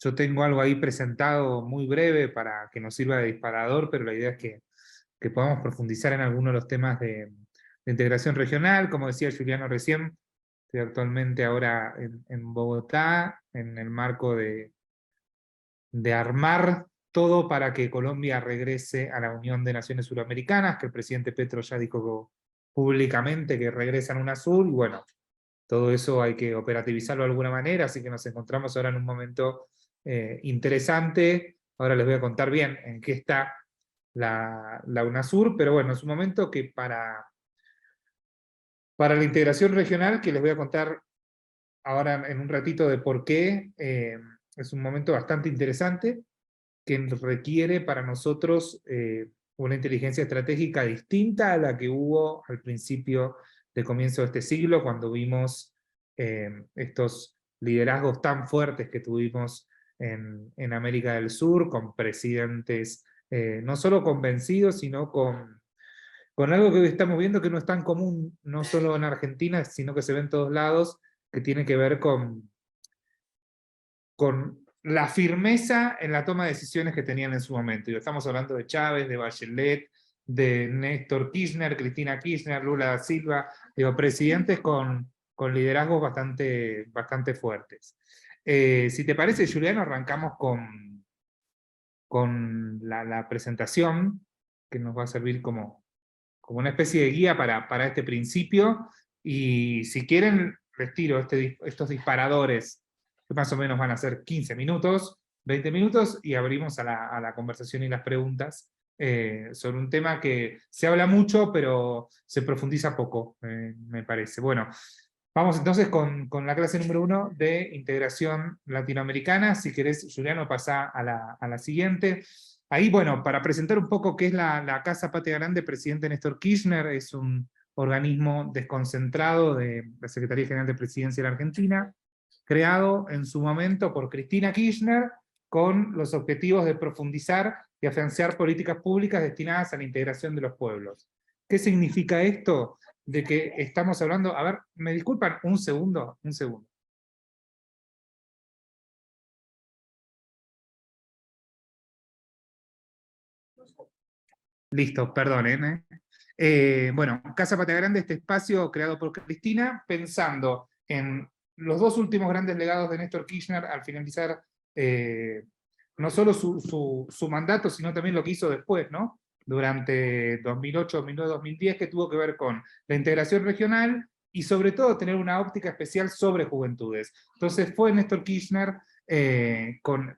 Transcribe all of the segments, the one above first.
Yo tengo algo ahí presentado muy breve para que nos sirva de disparador, pero la idea es que podamos profundizar en algunos de los temas de integración regional. Como decía Juliano recién, estoy actualmente ahora en Bogotá, en el marco de armar todo para que Colombia regrese a la Unión de Naciones Suramericanas, que el presidente Petro ya dijo públicamente que regresan a UNASUR, y bueno, todo eso hay que operativizarlo de alguna manera, así que nos encontramos ahora en un momento interesante. Ahora les voy a contar bien en qué está la UNASUR, pero bueno, es un momento que para la integración regional, que les voy a contar ahora en un ratito de por qué, es un momento bastante interesante, que requiere para nosotros una inteligencia estratégica distinta a la que hubo al principio de comienzo de este siglo, cuando vimos estos liderazgos tan fuertes que tuvimos en América del Sur, con presidentes no solo convencidos, sino con algo que hoy estamos viendo que no es tan común, no solo en Argentina, sino que se ve en todos lados, que tiene que ver con la firmeza en la toma de decisiones que tenían en su momento. Y estamos hablando de Chávez, de Bachelet, de Néstor Kirchner, Cristina Kirchner, Lula da Silva, digo, presidentes con liderazgos bastante fuertes. Si te parece, Juliano, arrancamos con la presentación, que nos va a servir como una especie de guía para este principio, y si quieren, les tiro estos disparadores, que más o menos van a ser 15 minutos, 20 minutos, y abrimos a la conversación y las preguntas sobre un tema que se habla mucho, pero se profundiza poco, me parece. Bueno, vamos entonces con la clase número 1 de integración latinoamericana. Si querés, Juliano, pasá a la siguiente. Ahí, bueno, para presentar un poco qué es la Casa Patria Grande, presidente Néstor Kirchner, es un organismo desconcentrado de la Secretaría General de Presidencia de la Argentina, creado en su momento por Cristina Kirchner, con los objetivos de profundizar y afianzar políticas públicas destinadas a la integración de los pueblos. ¿Qué significa esto? De que estamos hablando, a ver, me disculpan un segundo. Listo, perdonen. Bueno, Casa Patria Grande, este espacio creado por Cristina, pensando en los dos últimos grandes legados de Néstor Kirchner al finalizar no solo su mandato, sino también lo que hizo después, ¿no? Durante 2008, 2009, 2010, que tuvo que ver con la integración regional y sobre todo tener una óptica especial sobre juventudes. Entonces fue Néstor Kirchner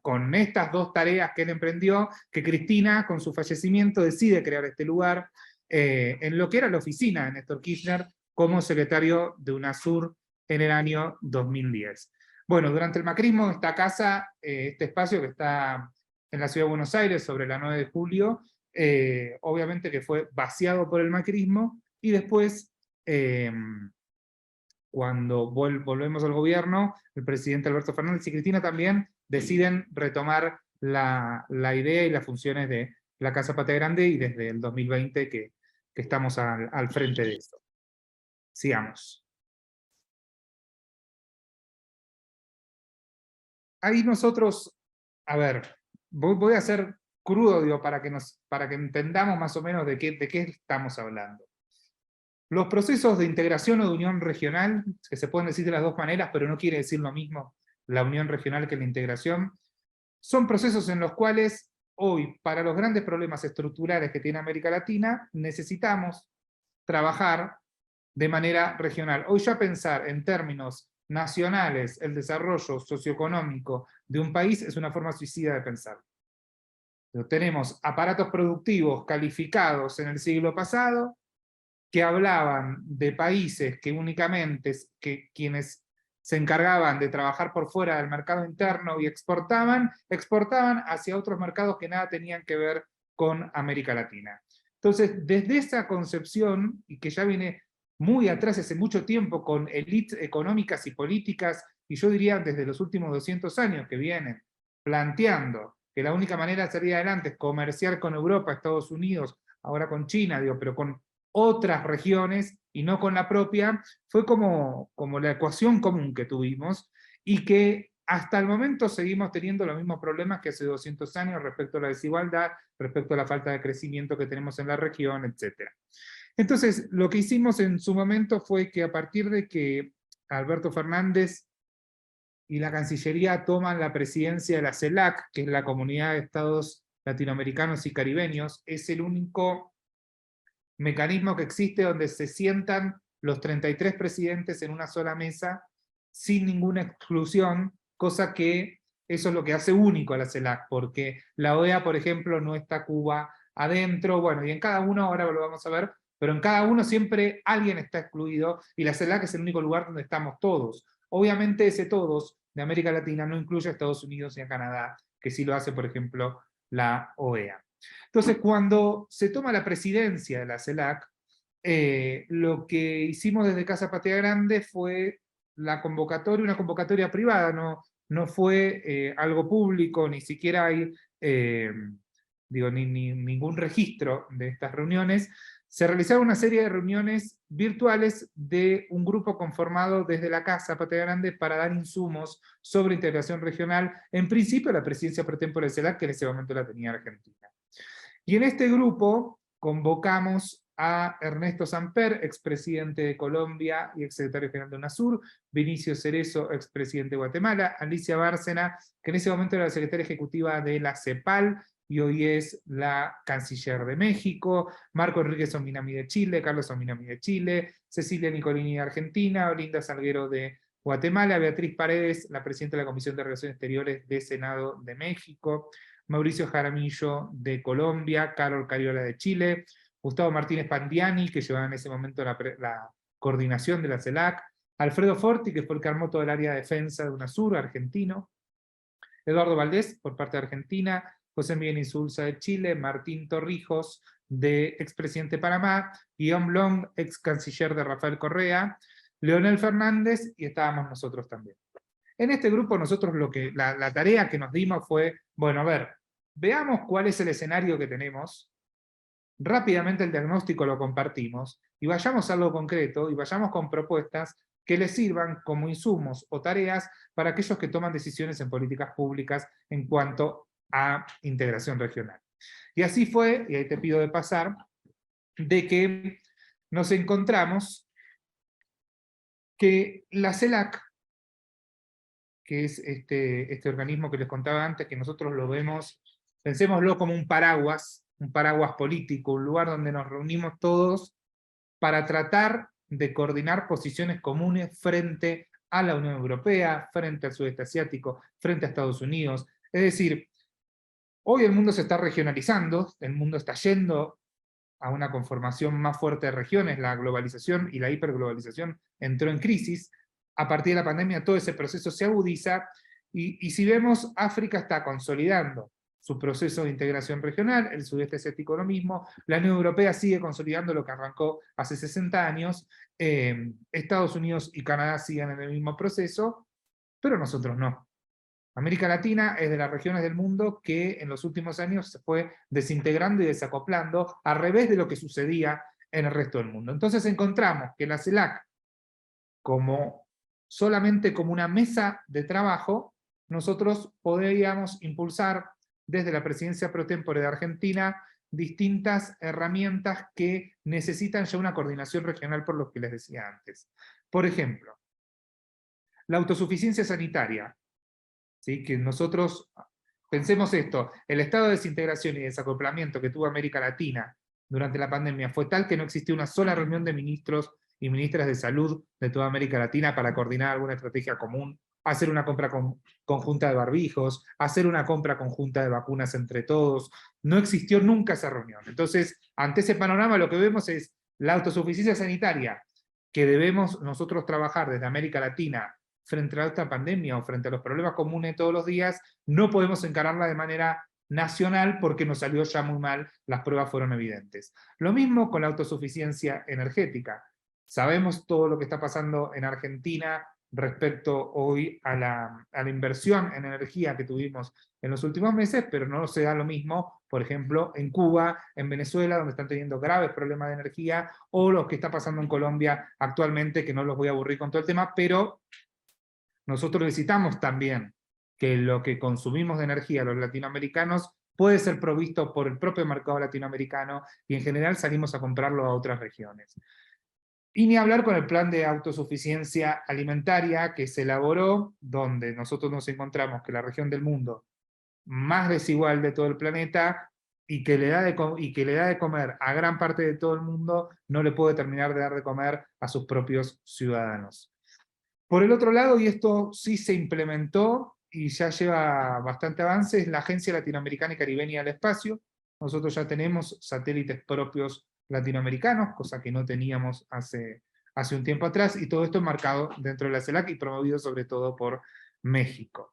con estas dos tareas que él emprendió, que Cristina, con su fallecimiento, decide crear este lugar, en lo que era la oficina de Néstor Kirchner como secretario de UNASUR en el año 2010. Bueno, durante el macrismo, esta casa, este espacio que está en la ciudad de Buenos Aires, sobre la 9 de julio, obviamente que fue vaciado por el macrismo, y después, cuando volvemos al gobierno, el presidente Alberto Fernández y Cristina también deciden retomar la idea y las funciones de la Casa Patria Grande, y desde el 2020 que estamos al frente de esto. Sigamos. Ahí nosotros, a ver, voy a ser crudo, digo, para que entendamos más o menos de qué estamos hablando. Los procesos de integración o de unión regional, que se pueden decir de las dos maneras, pero no quiere decir lo mismo la unión regional que la integración, son procesos en los cuales hoy, para los grandes problemas estructurales que tiene América Latina, necesitamos trabajar de manera regional. Hoy ya pensar en términos nacionales el desarrollo socioeconómico de un país es una forma suicida de pensar. Tenemos aparatos productivos calificados en el siglo pasado, que hablaban de países que únicamente, quienes se encargaban de trabajar por fuera del mercado interno y exportaban hacia otros mercados que nada tenían que ver con América Latina. Entonces, desde esa concepción, y que ya viene muy atrás hace mucho tiempo, con élites económicas y políticas, y yo diría desde los últimos 200 años que vienen planteando que la única manera de salir adelante es comerciar con Europa, Estados Unidos, ahora con China, digo, pero con otras regiones y no con la propia, fue como la ecuación común que tuvimos, y que hasta el momento seguimos teniendo los mismos problemas que hace 200 años respecto a la desigualdad, respecto a la falta de crecimiento que tenemos en la región, etc. Entonces, lo que hicimos en su momento fue que a partir de que Alberto Fernández y la Cancillería toman la presidencia de la CELAC, que es la Comunidad de Estados Latinoamericanos y Caribeños, es el único mecanismo que existe donde se sientan los 33 presidentes en una sola mesa, sin ninguna exclusión, cosa que eso es lo que hace único a la CELAC, porque la OEA, por ejemplo, no está Cuba adentro, bueno, y en cada uno, ahora lo vamos a ver, pero en cada uno siempre alguien está excluido, y la CELAC es el único lugar donde estamos todos. Obviamente ese todos de América Latina no incluye a Estados Unidos y a Canadá, que sí lo hace, por ejemplo, la OEA. Entonces, cuando se toma la presidencia de la CELAC, lo que hicimos desde Casa Patria Grande fue la convocatoria, una convocatoria privada, no fue algo público, ni siquiera hay ningún registro de estas reuniones. Se realizaron una serie de reuniones virtuales de un grupo conformado desde la Casa Patria Grande para dar insumos sobre integración regional, en principio la presidencia pro tempore de CELAC, que en ese momento la tenía Argentina. Y en este grupo convocamos a Ernesto Samper, expresidente de Colombia y exsecretario general de UNASUR, Vinicio Cerezo, expresidente de Guatemala, Alicia Bárcena, que en ese momento era la secretaria ejecutiva de la CEPAL, y hoy es la canciller de México, Marco Enríquez Ominami de Chile, Carlos Ominami de Chile, Cecilia Nicolini de Argentina, Olinda Salguero de Guatemala, Beatriz Paredes, la presidenta de la Comisión de Relaciones Exteriores de Senado de México, Mauricio Jaramillo de Colombia, Carol Cariola de Chile, Gustavo Martínez Pandiani, que llevaba en ese momento la coordinación de la CELAC, Alfredo Forti, que fue el que armó todo el área de defensa de UNASUR, argentino, Eduardo Valdés, por parte de Argentina, José Miguel Insulza de Chile, Martín Torrijos, de expresidente de Panamá, Guillaume Long, ex canciller de Rafael Correa, Leonel Fernández, y estábamos nosotros también. En este grupo nosotros la tarea que nos dimos fue, bueno, a ver, veamos cuál es el escenario que tenemos, rápidamente el diagnóstico lo compartimos, y vayamos a algo concreto, y vayamos con propuestas que les sirvan como insumos o tareas para aquellos que toman decisiones en políticas públicas en cuanto a integración regional. Y así fue, y ahí te pido de pasar, de que nos encontramos que la CELAC, que es este organismo que les contaba antes, que nosotros lo vemos, pensémoslo como un paraguas político, un lugar donde nos reunimos todos para tratar de coordinar posiciones comunes frente a la Unión Europea, frente al sudeste asiático, frente a Estados Unidos. Es decir, hoy el mundo se está regionalizando, el mundo está yendo a una conformación más fuerte de regiones, la globalización y la hiperglobalización entró en crisis. A partir de la pandemia todo ese proceso se agudiza, y si vemos, África está consolidando su proceso de integración regional, el sudeste asiático lo mismo, la Unión Europea sigue consolidando lo que arrancó hace 60 años, Estados Unidos y Canadá siguen en el mismo proceso, pero nosotros no. América Latina es de las regiones del mundo que en los últimos años se fue desintegrando y desacoplando, al revés de lo que sucedía en el resto del mundo. Entonces encontramos que la CELAC, solamente como una mesa de trabajo, nosotros podríamos impulsar desde la presidencia pro tempore de Argentina distintas herramientas que necesitan ya una coordinación regional, por lo que les decía antes. Por ejemplo, la autosuficiencia sanitaria. ¿Sí? Que nosotros pensemos esto, el estado de desintegración y desacoplamiento que tuvo América Latina durante la pandemia fue tal que no existió una sola reunión de ministros y ministras de salud de toda América Latina para coordinar alguna estrategia común, hacer una compra conjunta de barbijos, hacer una compra conjunta de vacunas entre todos. No existió nunca esa reunión. Entonces, ante ese panorama lo que vemos es la autosuficiencia sanitaria que debemos nosotros trabajar desde América Latina frente a esta pandemia o frente a los problemas comunes todos los días. No podemos encararla de manera nacional porque nos salió ya muy mal, las pruebas fueron evidentes. Lo mismo con la autosuficiencia energética. Sabemos todo lo que está pasando en Argentina respecto hoy a la inversión en energía que tuvimos en los últimos meses, pero no se da lo mismo, por ejemplo, en Cuba, en Venezuela, donde están teniendo graves problemas de energía, o lo que está pasando en Colombia actualmente, que no los voy a aburrir con todo el tema, pero nosotros necesitamos también que lo que consumimos de energía los latinoamericanos puede ser provisto por el propio mercado latinoamericano, y en general salimos a comprarlo a otras regiones. Y ni hablar con el plan de autosuficiencia alimentaria que se elaboró, donde nosotros nos encontramos que la región del mundo más desigual de todo el planeta, y que le da de comer a gran parte de todo el mundo, no le puede terminar de dar de comer a sus propios ciudadanos. Por el otro lado, y esto sí se implementó y ya lleva bastante avance, es la Agencia Latinoamericana y Caribeña del Espacio. Nosotros ya tenemos satélites propios latinoamericanos, cosa que no teníamos hace un tiempo atrás, y todo esto enmarcado dentro de la CELAC y promovido sobre todo por México.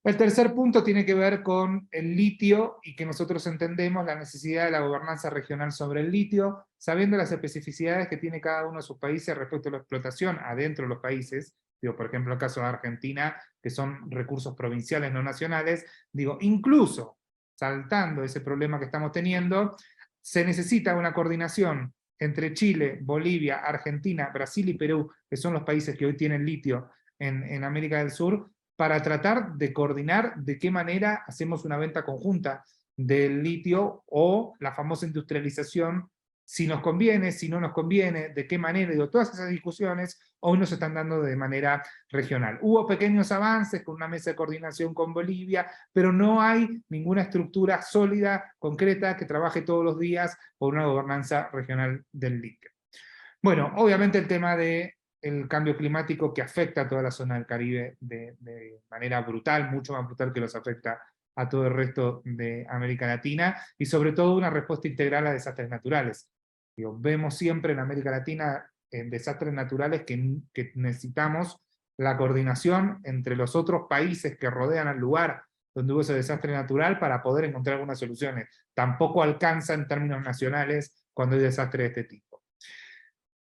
El tercer punto tiene que ver con el litio, y que nosotros entendemos la necesidad de la gobernanza regional sobre el litio, sabiendo las especificidades que tiene cada uno de sus países respecto a la explotación adentro de los países. Digo, por ejemplo, el caso de Argentina, que son recursos provinciales no nacionales. Digo, incluso saltando ese problema que estamos teniendo, se necesita una coordinación entre Chile, Bolivia, Argentina, Brasil y Perú, que son los países que hoy tienen litio en América del Sur, para tratar de coordinar de qué manera hacemos una venta conjunta del litio, o la famosa industrialización, si nos conviene, si no nos conviene, de qué manera. Digo, todas esas discusiones hoy nos están dando de manera regional. Hubo pequeños avances con una mesa de coordinación con Bolivia, pero no hay ninguna estructura sólida, concreta, que trabaje todos los días por una gobernanza regional del litio. Bueno, obviamente el tema de el cambio climático, que afecta a toda la zona del Caribe de manera brutal, mucho más brutal que los afecta a todo el resto de América Latina, y sobre todo una respuesta integral a desastres naturales. Digo, vemos siempre en América Latina en desastres naturales que necesitamos la coordinación entre los otros países que rodean al lugar donde hubo ese desastre natural para poder encontrar algunas soluciones. Tampoco alcanza en términos nacionales cuando hay desastres de este tipo.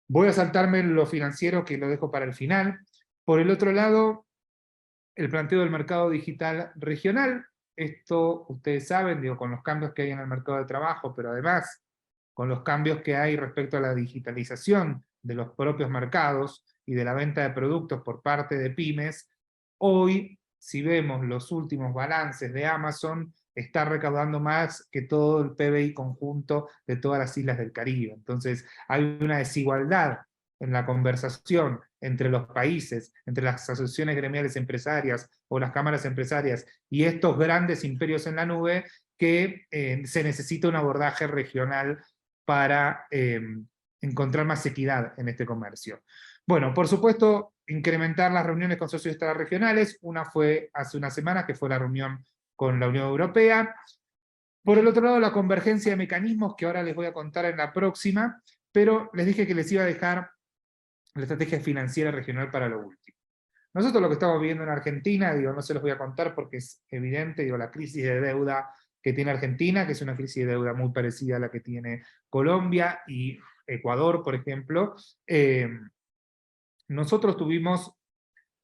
Voy a saltarme lo financiero, que lo dejo para el final. Por el otro lado, el planteo del mercado digital regional. Esto, ustedes saben, digo, con los cambios que hay en el mercado de trabajo, pero además con los cambios que hay respecto a la digitalización de los propios mercados y de la venta de productos por parte de pymes, hoy, si vemos los últimos balances de Amazon, está recaudando más que todo el PBI conjunto de todas las islas del Caribe. Entonces, hay una desigualdad en la conversación entre los países, entre las asociaciones gremiales empresarias o las cámaras empresarias y estos grandes imperios en la nube, que se necesita un abordaje regional para encontrar más equidad en este comercio. Bueno, por supuesto, incrementar las reuniones con socios extrarregionales. Una fue hace unas semanas, que fue la reunión con la Unión Europea. Por el otro lado, la convergencia de mecanismos, que ahora les voy a contar en la próxima, pero les dije que les iba a dejar la estrategia financiera regional para lo último. Nosotros lo que estamos viviendo en Argentina, digo, no se los voy a contar porque es evidente, digo, la crisis de deuda que tiene Argentina, que es una crisis de deuda muy parecida a la que tiene Colombia y Ecuador, por ejemplo. Nosotros tuvimos,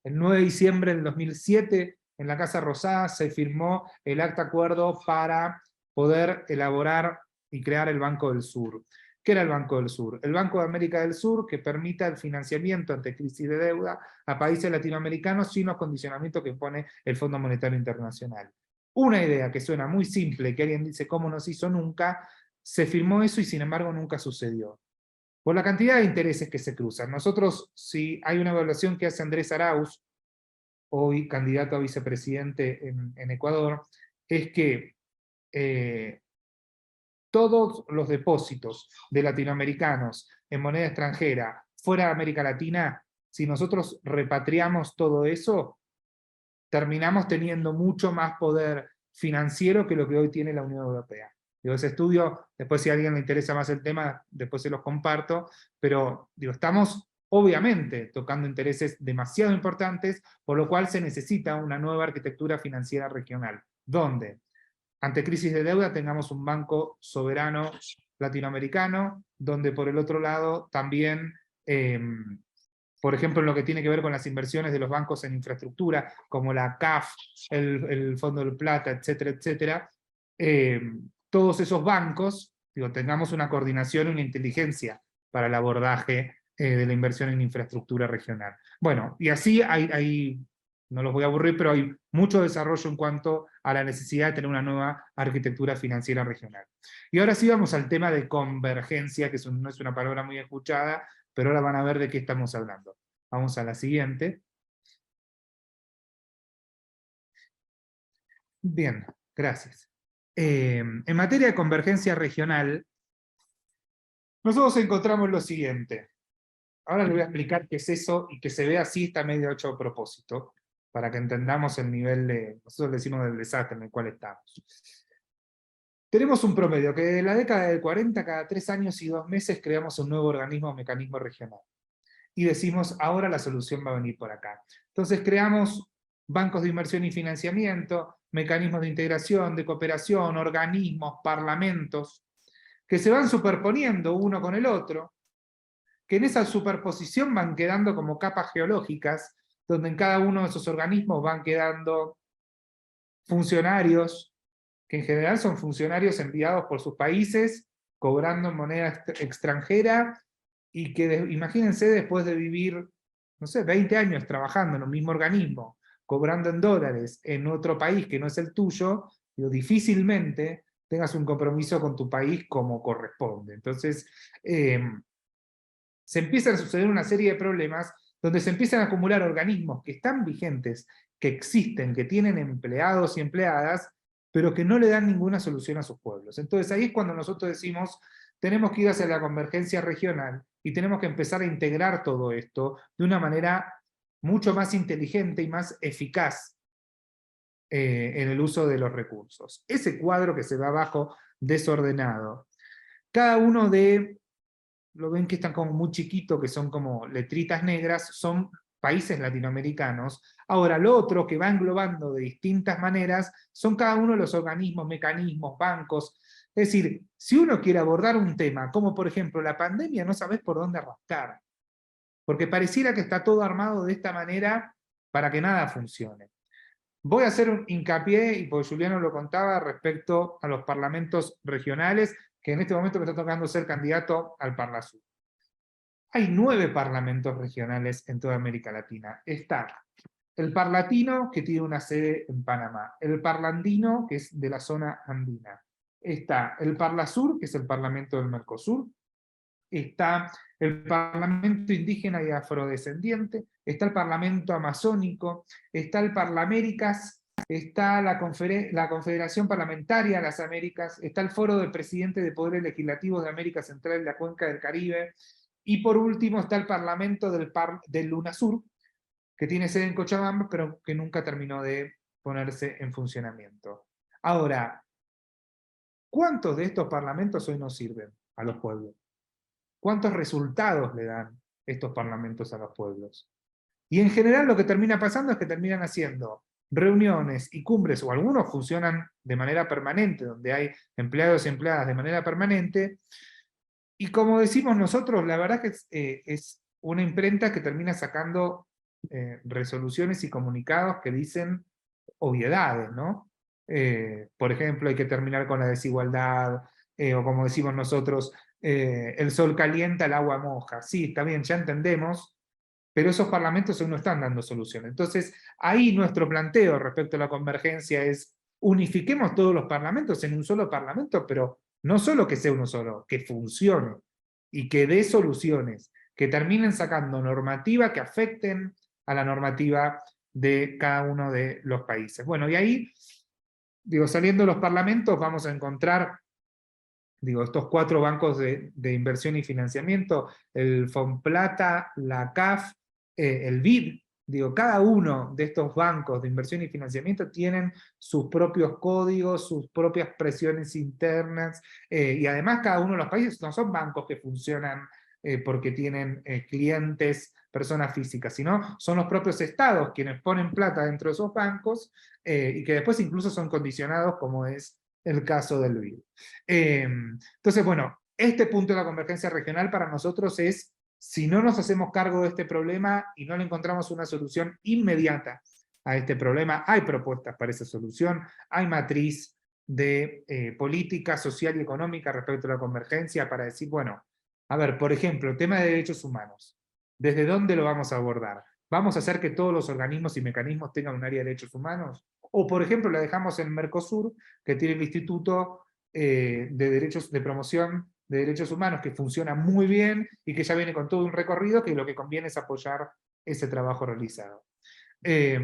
el 9 de diciembre del 2007, en la Casa Rosada, se firmó el acta acuerdo para poder elaborar y crear el Banco del Sur. ¿Qué era el Banco del Sur? El Banco de América del Sur, que permita el financiamiento ante crisis de deuda a países latinoamericanos sin los condicionamientos que pone el Fondo Monetario Internacional. Una idea que suena muy simple, que alguien dice cómo no se hizo nunca, se firmó eso y sin embargo nunca sucedió. Por la cantidad de intereses que se cruzan. Nosotros, si hay una evaluación que hace Andrés Arauz, hoy candidato a vicepresidente en Ecuador, es que todos los depósitos de latinoamericanos en moneda extranjera fuera de América Latina, si nosotros repatriamos todo eso, terminamos teniendo mucho más poder financiero que lo que hoy tiene la Unión Europea. Digo, ese estudio, después si a alguien le interesa más el tema, después se los comparto, pero digo, estamos obviamente tocando intereses demasiado importantes, por lo cual se necesita una nueva arquitectura financiera regional, donde ante crisis de deuda tengamos un banco soberano latinoamericano, donde por el otro lado también, por ejemplo, en lo que tiene que ver con las inversiones de los bancos en infraestructura, como la CAF, el Fondo del Plata, etcétera, etcétera, todos esos bancos, digo, tengamos una coordinación y una inteligencia para el abordaje de la inversión en infraestructura regional. Bueno, y así hay no los voy a aburrir, pero hay mucho desarrollo en cuanto a la necesidad de tener una nueva arquitectura financiera regional. Y ahora sí vamos al tema de convergencia, que no es una palabra muy escuchada, pero ahora van a ver de qué estamos hablando. Vamos a la siguiente. Bien, gracias. En materia de convergencia regional, nosotros encontramos lo siguiente. Ahora les voy a explicar qué es eso, y que se vea así está medio hecho a propósito, para que entendamos el nivel de, nosotros decimos del desastre en el cual estamos. Tenemos un promedio que de la década del 40, cada 3 años y 2 meses creamos un nuevo organismo o mecanismo regional. Y decimos, ahora la solución va a venir por acá. Entonces creamos bancos de inversión y financiamiento, mecanismos de integración, de cooperación, organismos, parlamentos, que se van superponiendo uno con el otro, que en esa superposición van quedando como capas geológicas, donde en cada uno de esos organismos van quedando funcionarios, que en general son funcionarios enviados por sus países, cobrando en moneda extranjera, y que imagínense después de vivir, no sé, 20 años trabajando en un mismo organismo, cobrando en dólares en otro país que no es el tuyo, difícilmente tengas un compromiso con tu país como corresponde. Entonces, se empiezan a suceder una serie de problemas donde se empiezan a acumular organismos que están vigentes, que existen, que tienen empleados y empleadas, pero que no le dan ninguna solución a sus pueblos. Entonces ahí es cuando nosotros decimos, tenemos que ir hacia la convergencia regional y tenemos que empezar a integrar todo esto de una manera mucho más inteligente y más eficaz en el uso de los recursos. Ese cuadro que se ve abajo, desordenado, cada uno de, lo ven que están como muy chiquitos, que son como letritas negras, son países latinoamericanos. Ahora, lo otro que va englobando de distintas maneras, son cada uno de los organismos, mecanismos, bancos. Es decir, si uno quiere abordar un tema, como por ejemplo la pandemia, no sabes por dónde arrancar. Porque pareciera que está todo armado de esta manera para que nada funcione. Voy a hacer un hincapié, y porque Juliano lo contaba, respecto a los parlamentos regionales, que en este momento me está tocando ser candidato al Parlasur. Hay 9 parlamentos regionales en toda América Latina. Está el Parlatino, que tiene una sede en Panamá. El Parlandino, que es de la zona andina. Está el Parlasur, que es el parlamento del Mercosur. Está el Parlamento Indígena y Afrodescendiente. Está el Parlamento Amazónico. Está el Parlaméricas. Está la Confederación Parlamentaria de las Américas. Está el Foro de Presidentes de Poderes Legislativos de América Central y la Cuenca del Caribe. Y por último está el Parlamento del UNASUR, que tiene sede en Cochabamba, pero que nunca terminó de ponerse en funcionamiento. Ahora, ¿cuántos de estos parlamentos hoy nos sirven a los pueblos? ¿Cuántos resultados le dan estos parlamentos a los pueblos? Y en general lo que termina pasando es que terminan haciendo reuniones y cumbres, o algunos funcionan de manera permanente, donde hay empleados y empleadas de manera permanente, y como decimos nosotros, la verdad que es una imprenta que termina sacando resoluciones y comunicados que dicen obviedades, ¿no? Por ejemplo, hay que terminar con la desigualdad, o como decimos nosotros, el sol calienta, el agua moja. Sí, está bien, ya entendemos, pero esos parlamentos hoy no están dando soluciones. Entonces, ahí nuestro planteo respecto a la convergencia es, unifiquemos todos los parlamentos en un solo parlamento, pero no solo que sea uno solo, que funcione, y que dé soluciones, que terminen sacando normativa que afecten a la normativa de cada uno de los países. Bueno, y ahí, digo, saliendo de los parlamentos vamos a encontrar, digo, estos 4 bancos de inversión y financiamiento, el Fonplata, la CAF, el BID, digo, cada uno de estos bancos de inversión y financiamiento tienen sus propios códigos, sus propias presiones internas, y además cada uno de los países no son bancos que funcionan porque tienen clientes, personas físicas, sino son los propios estados quienes ponen plata dentro de esos bancos, y que después incluso son condicionados, como es el caso del BID. Entonces, bueno, este punto de la convergencia regional para nosotros es, si no nos hacemos cargo de este problema y no le encontramos una solución inmediata a este problema, hay propuestas para esa solución, hay matriz de política social y económica respecto a la convergencia para decir, bueno, a ver, por ejemplo, tema de derechos humanos, ¿desde dónde lo vamos a abordar? ¿Vamos a hacer que todos los organismos y mecanismos tengan un área de derechos humanos? O, por ejemplo, la dejamos en Mercosur, que tiene el Instituto de Promoción de Derechos Humanos, que funciona muy bien y que ya viene con todo un recorrido, que lo que conviene es apoyar ese trabajo realizado. Eh,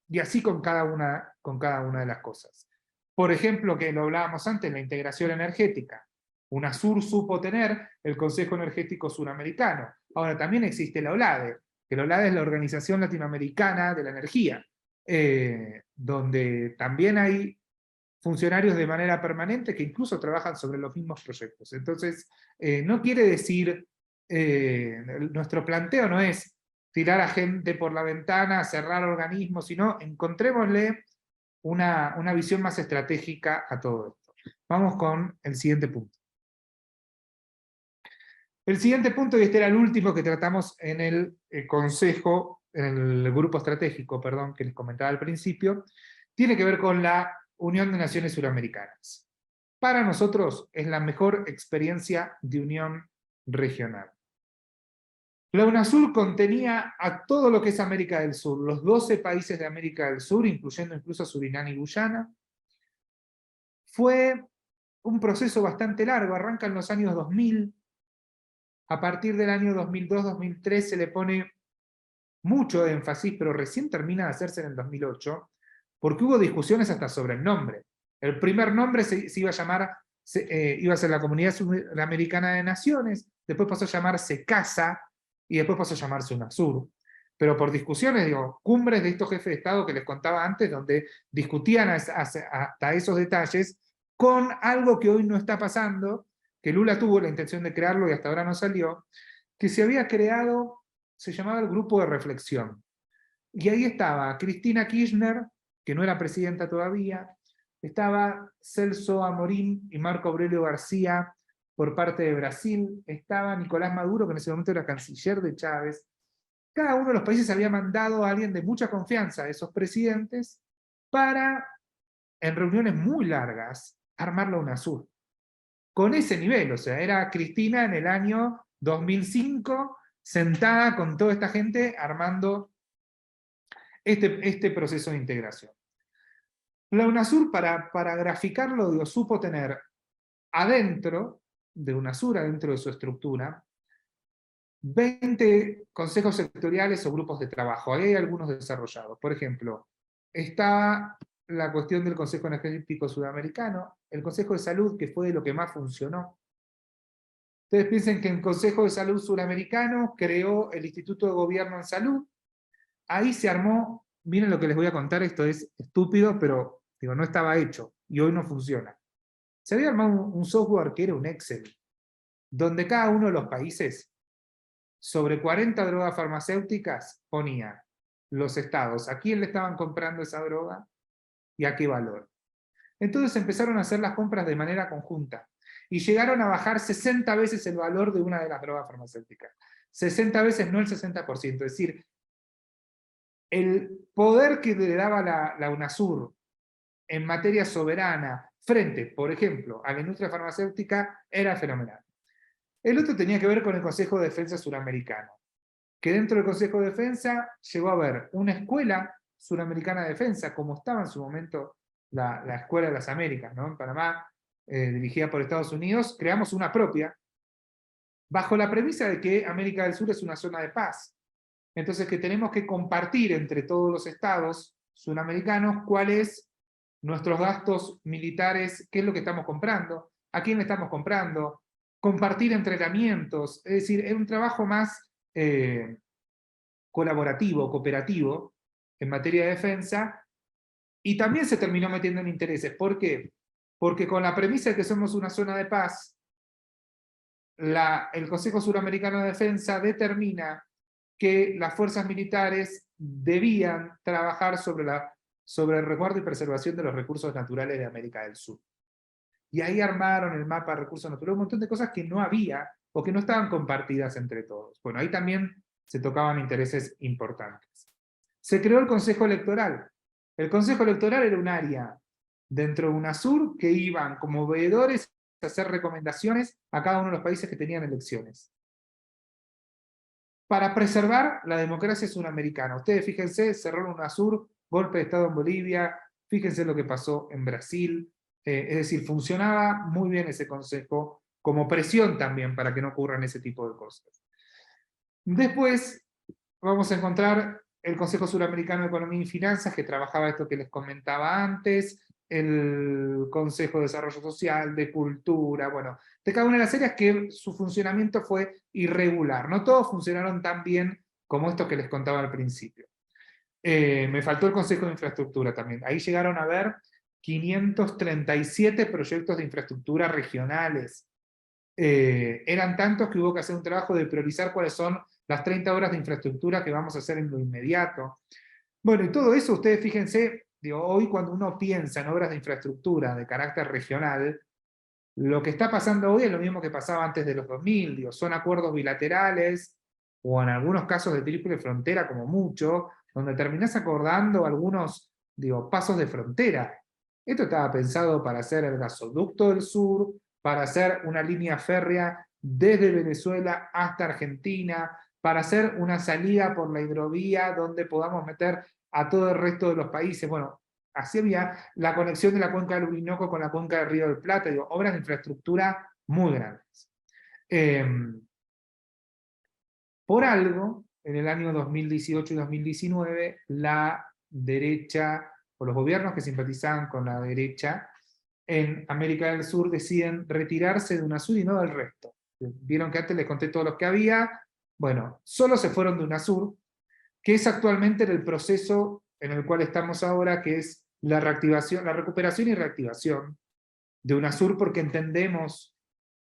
y así con cada una de las cosas. Por ejemplo, que lo hablábamos antes, la integración energética. UNASUR supo tener el Consejo Energético Suramericano. Ahora también existe la OLADE, que la OLADE es la Organización Latinoamericana de la Energía, donde también hay funcionarios de manera permanente que incluso trabajan sobre los mismos proyectos. Entonces, no quiere decir, nuestro planteo no es tirar a gente por la ventana, cerrar organismos, sino encontrémosle una visión más estratégica a todo esto. Vamos con el siguiente punto. El siguiente punto, y este era el último que tratamos en el consejo, en el grupo estratégico, perdón, que les comentaba al principio, tiene que ver con la Unión de Naciones Suramericanas. Para nosotros es la mejor experiencia de unión regional. La UNASUR contenía a todo lo que es América del Sur, los 12 países de América del Sur, incluyendo incluso Surinam y Guyana. Fue un proceso bastante largo, arranca en los años 2000, a partir del año 2002-2003 se le pone mucho énfasis, pero recién termina de hacerse en el 2008, porque hubo discusiones hasta sobre el nombre. El primer nombre se iba a llamar, iba a ser la Comunidad Sudamericana de Naciones, después pasó a llamarse CASA, y después pasó a llamarse UNASUR. Pero por discusiones, digo, cumbres de estos jefes de Estado que les contaba antes, donde discutían hasta esos detalles, con algo que hoy no está pasando, que Lula tuvo la intención de crearlo y hasta ahora no salió, que se había creado, se llamaba el Grupo de Reflexión. Y ahí estaba Cristina Kirchner, que no era presidenta todavía, estaba Celso Amorín y Marco Aurelio García por parte de Brasil, estaba Nicolás Maduro, que en ese momento era canciller de Chávez. Cada uno de los países había mandado a alguien de mucha confianza a esos presidentes para, en reuniones muy largas, armar la UNASUR. Con ese nivel, o sea, era Cristina en el año 2005, sentada con toda esta gente armando este proceso de integración. La UNASUR, para graficarlo, digo, supo tener adentro de UNASUR, adentro de su estructura, 20 consejos sectoriales o grupos de trabajo. Ahí hay algunos desarrollados. Por ejemplo, está la cuestión del Consejo Energético Sudamericano, el Consejo de Salud, que fue de lo que más funcionó. Ustedes piensen que el Consejo de Salud Suramericano creó el Instituto de Gobierno en Salud. Ahí se armó, miren lo que les voy a contar, esto es estúpido, pero digo, no estaba hecho y hoy no funciona. Se había armado un software que era un Excel, donde cada uno de los países, sobre 40 drogas farmacéuticas, ponía los estados, a quién le estaban comprando esa droga y a qué valor. Entonces empezaron a hacer las compras de manera conjunta y llegaron a bajar 60 veces el valor de una de las drogas farmacéuticas. 60 veces, no el 60%. Es decir, el poder que le daba la UNASUR en materia soberana frente, por ejemplo, a la industria farmacéutica era fenomenal. El otro tenía que ver con el Consejo de Defensa Suramericano, que dentro del Consejo de Defensa llegó a haber una escuela suramericana de defensa, como estaba en su momento la Escuela de las Américas, ¿no? En Panamá, dirigida por Estados Unidos, creamos una propia, bajo la premisa de que América del Sur es una zona de paz. Entonces, que tenemos que compartir entre todos los estados suramericanos cuáles nuestros gastos militares, qué es lo que estamos comprando, a quién le estamos comprando, compartir entrenamientos, es decir, es un trabajo más colaborativo, cooperativo, en materia de defensa, y también se terminó metiendo en intereses. ¿Por qué? Porque con la premisa de que somos una zona de paz, el Consejo Suramericano de Defensa determina que las fuerzas militares debían trabajar sobre el resguardo y preservación de los recursos naturales de América del Sur. Y ahí armaron el mapa de recursos naturales, un montón de cosas que no había o que no estaban compartidas entre todos. Bueno, ahí también se tocaban intereses importantes. Se creó el Consejo Electoral. El Consejo Electoral era un área dentro de UNASUR que iban como veedores a hacer recomendaciones a cada uno de los países que tenían elecciones. para preservar la democracia suramericana. Ustedes fíjense, cerró UNASUR, golpe de Estado en Bolivia, fíjense lo que pasó en Brasil, es decir, funcionaba muy bien ese consejo, como presión también para que no ocurran ese tipo de cosas. Después vamos a encontrar el Consejo Suramericano de Economía y Finanzas, que trabajaba esto que les comentaba antes, el Consejo de Desarrollo Social, de Cultura, bueno, de cada una de las áreas que su funcionamiento fue irregular. No todos funcionaron tan bien como esto que les contaba al principio. Me faltó el Consejo de Infraestructura también. Ahí llegaron a ver 537 proyectos de infraestructura regionales. Eran tantos que hubo que hacer un trabajo de priorizar cuáles son las 30 horas de infraestructura que vamos a hacer en lo inmediato. Bueno, y todo eso, ustedes fíjense, digo, hoy cuando uno piensa en obras de infraestructura de carácter regional, lo que está pasando hoy es lo mismo que pasaba antes de los 2000, digo, son acuerdos bilaterales, o en algunos casos de triple frontera como mucho, donde terminás acordando algunos, digo, pasos de frontera. Esto estaba pensado para hacer el gasoducto del sur, para hacer una línea férrea desde Venezuela hasta Argentina, para hacer una salida por la hidrovía donde podamos meter a todo el resto de los países. Bueno, así había la conexión de la cuenca del Orinoco con la cuenca del Río del Plata, digo, obras de infraestructura muy grandes. Por algo, en el año 2018 y 2019, la derecha, o los gobiernos que simpatizaban con la derecha, en América del Sur deciden retirarse de UNASUR y no del resto. Vieron que antes les conté todos los que había, bueno, solo se fueron de UNASUR, que es actualmente el proceso en el cual estamos ahora, que es la reactivación, la recuperación y reactivación de UNASUR, porque entendemos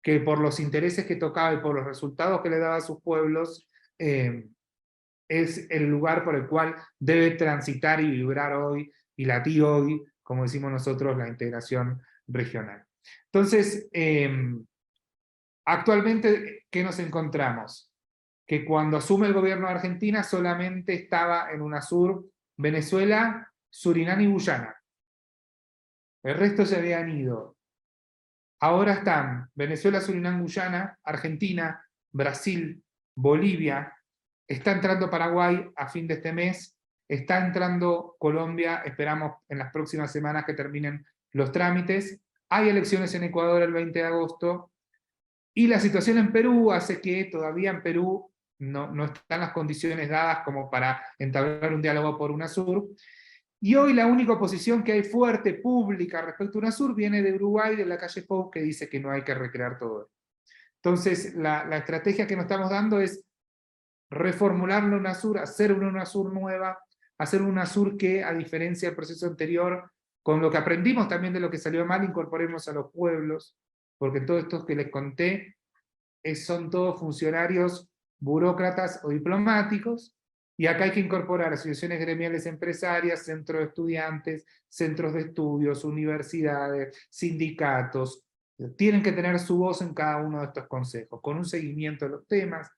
que por los intereses que tocaba y por los resultados que le daba a sus pueblos, es el lugar por el cual debe transitar y vibrar hoy, y latir hoy, como decimos nosotros, la integración regional. Entonces, actualmente, ¿qué nos encontramos? Que cuando asume el gobierno de Argentina solamente estaba en UNASUR Venezuela, Surinam y Guyana. El resto se habían ido. Ahora están Venezuela, Surinam, Guyana, Argentina, Brasil, Bolivia, está entrando Paraguay a fin de este mes, está entrando Colombia, esperamos en las próximas semanas que terminen los trámites, hay elecciones en Ecuador el 20 de agosto, y la situación en Perú hace que todavía en Perú no están las condiciones dadas como para entablar un diálogo por UNASUR, y hoy la única oposición que hay fuerte, pública, respecto a UNASUR, viene de Uruguay, de la calle Pou, que dice que no hay que recrear todo. Entonces, la estrategia que nos estamos dando es reformular la UNASUR, hacer una UNASUR nueva, hacer una UNASUR que, a diferencia del proceso anterior, con lo que aprendimos también de lo que salió mal, incorporemos a los pueblos, porque todos estos que les conté son todos funcionarios, burócratas o diplomáticos, y acá hay que incorporar asociaciones gremiales empresarias, centros de estudiantes, centros de estudios, universidades, sindicatos. Tienen que tener su voz en cada uno de estos consejos, con un seguimiento de los temas,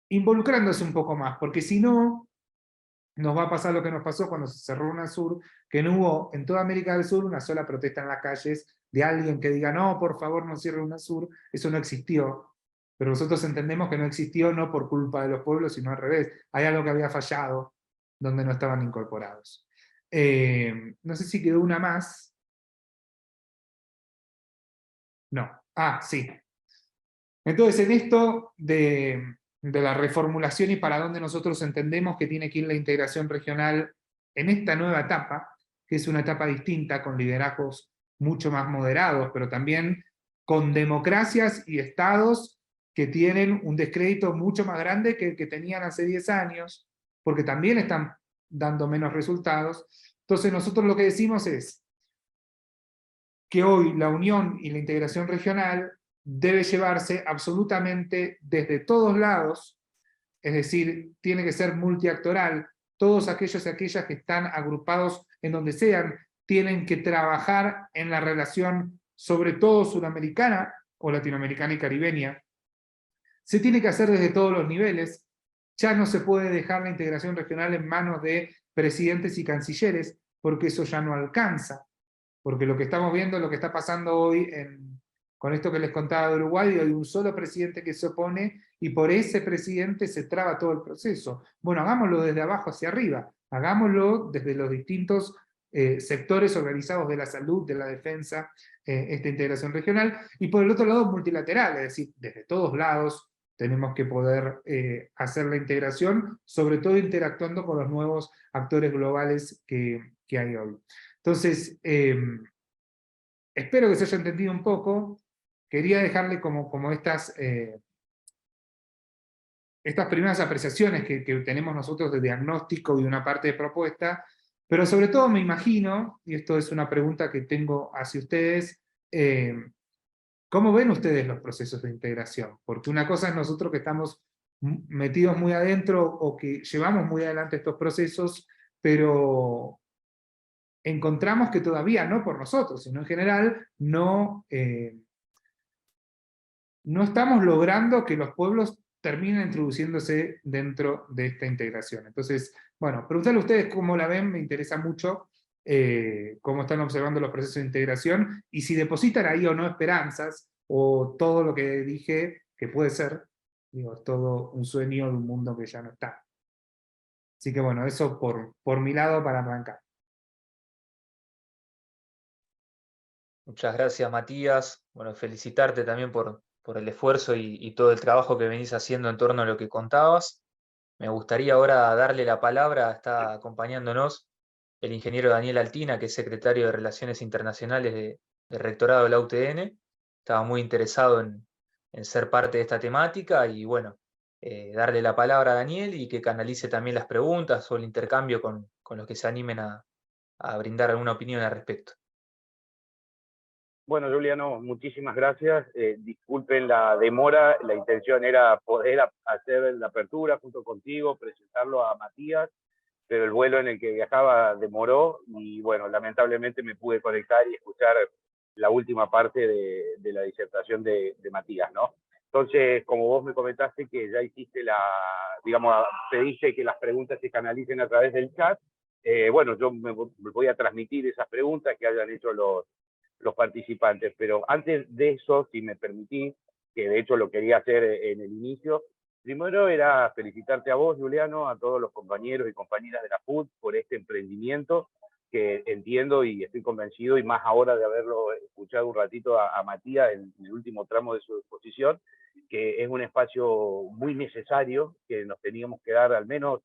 involucrándose un poco más, porque si no, nos va a pasar lo que nos pasó cuando se cerró UNASUR, que no hubo en toda América del Sur una sola protesta en las calles de alguien que diga, no, por favor, no cierre UNASUR, eso no existió. Pero nosotros entendemos que no existió no por culpa de los pueblos, sino al revés. Hay algo que había fallado donde no estaban incorporados. No sé si quedó una más. No. Ah, sí. Entonces, en esto de la reformulación y para dónde nosotros entendemos que tiene que ir la integración regional en esta nueva etapa, que es una etapa distinta, con liderazgos mucho más moderados, pero también con democracias y estados que tienen un descrédito mucho más grande que el que tenían hace 10 años, porque también están dando menos resultados. Entonces nosotros lo que decimos es que hoy la unión y la integración regional debe llevarse absolutamente desde todos lados, es decir, tiene que ser multiactoral, todos aquellos y aquellas que están agrupados en donde sean, tienen que trabajar en la relación, sobre todo suramericana, o latinoamericana y caribeña. Se tiene que hacer desde todos los niveles, ya no se puede dejar la integración regional en manos de presidentes y cancilleres, porque eso ya no alcanza, porque lo que estamos viendo, lo que está pasando hoy con esto que les contaba de Uruguay, hay un solo presidente que se opone y por ese presidente se traba todo el proceso. Bueno, hagámoslo desde abajo hacia arriba, hagámoslo desde los distintos sectores organizados de la salud, de la defensa, esta integración regional, y por el otro lado multilateral, es decir, desde todos lados tenemos que poder hacer la integración, sobre todo interactuando con los nuevos actores globales que hay hoy. Entonces, espero que se haya entendido un poco. Quería dejarle como estas primeras apreciaciones que tenemos nosotros de diagnóstico y una parte de propuesta, pero sobre todo me imagino, y esto es una pregunta que tengo hacia ustedes, ¿cómo ven ustedes los procesos de integración? Porque una cosa es nosotros que estamos metidos muy adentro o que llevamos muy adelante estos procesos, pero encontramos que todavía, no por nosotros, sino en general, no estamos logrando que los pueblos terminen introduciéndose dentro de esta integración. Entonces, bueno, preguntarle a ustedes cómo la ven, me interesa mucho cómo están observando los procesos de integración, y si depositan ahí o no esperanzas, o todo lo que dije, que puede ser, digo, es todo un sueño de un mundo que ya no está. Así que bueno, eso por mi lado para arrancar. Muchas gracias, Matías. Bueno, felicitarte también por el esfuerzo y todo el trabajo que venís haciendo en torno a lo que contabas. Me gustaría ahora darle la palabra, está acompañándonos el ingeniero Daniel Altina, que es secretario de Relaciones Internacionales del Rectorado de la UTN. Estaba muy interesado en ser parte de esta temática y bueno, darle la palabra a Daniel y que canalice también las preguntas o el intercambio con los que se animen a brindar alguna opinión al respecto. Bueno, Juliano, muchísimas gracias. Disculpen la demora, la intención era poder hacer la apertura junto contigo, presentarlo a Matías, pero el vuelo en el que viajaba demoró y bueno, lamentablemente me pude conectar y escuchar la última parte de la disertación de Matías, ¿no? Entonces, como vos me comentaste que ya hiciste digamos, pediste que las preguntas se canalicen a través del chat, bueno, yo me voy a transmitir esas preguntas que hayan hecho los participantes. Pero antes de eso, si me permitís, que de hecho lo quería hacer en el inicio, primero era felicitarte a vos, Juliano, a todos los compañeros y compañeras de la FUT por este emprendimiento que entiendo y estoy convencido, y más ahora de haberlo escuchado un ratito a Matías en el último tramo de su exposición, que es un espacio muy necesario que nos teníamos que dar, al menos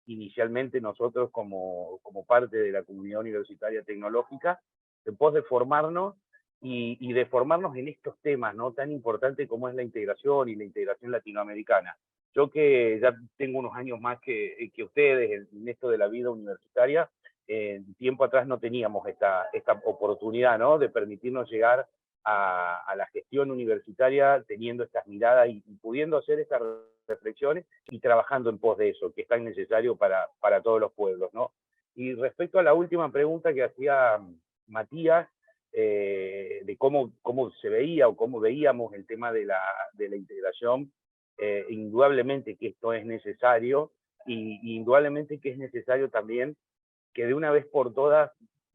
inicialmente nosotros como parte de la comunidad universitaria tecnológica, en pos de formarnos y de formarnos en estos temas, ¿no? Tan importante como es la integración y la integración latinoamericana. Yo que ya tengo unos años más que ustedes en esto de la vida universitaria, tiempo atrás no teníamos esta oportunidad, ¿no? De permitirnos llegar a la gestión universitaria teniendo estas miradas y pudiendo hacer estas reflexiones y trabajando en pos de eso, que es tan necesario para todos los pueblos, ¿no? Y respecto a la última pregunta que hacía Matías, de cómo se veía o cómo veíamos el tema de la integración, indudablemente que esto es necesario y indudablemente que es necesario también que de una vez por todas,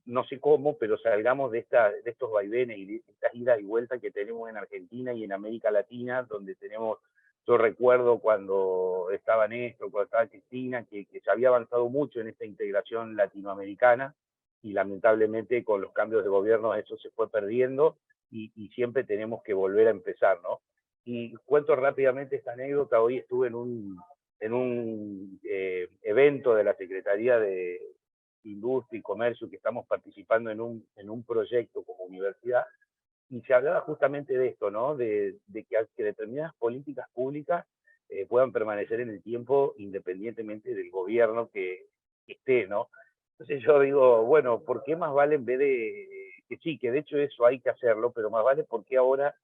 no sé cómo, pero salgamos de estos vaivenes y de estas idas y vueltas que tenemos en Argentina y en América Latina, donde tenemos, yo recuerdo cuando estaba Néstor, cuando estaba Cristina, que se había avanzado mucho en esta integración latinoamericana, y lamentablemente con los cambios de gobierno eso se fue perdiendo y siempre tenemos que volver a empezar, ¿no? Y cuento rápidamente esta anécdota. Hoy estuve en un evento de la Secretaría de Industria y Comercio, que estamos participando en un proyecto como universidad, y se hablaba justamente de esto, ¿no? De que determinadas políticas públicas puedan permanecer en el tiempo independientemente del gobierno que esté, ¿no? Entonces yo digo, bueno, ¿por qué más vale, en vez de que sí, que de hecho eso hay que hacerlo, pero más vale porque ahora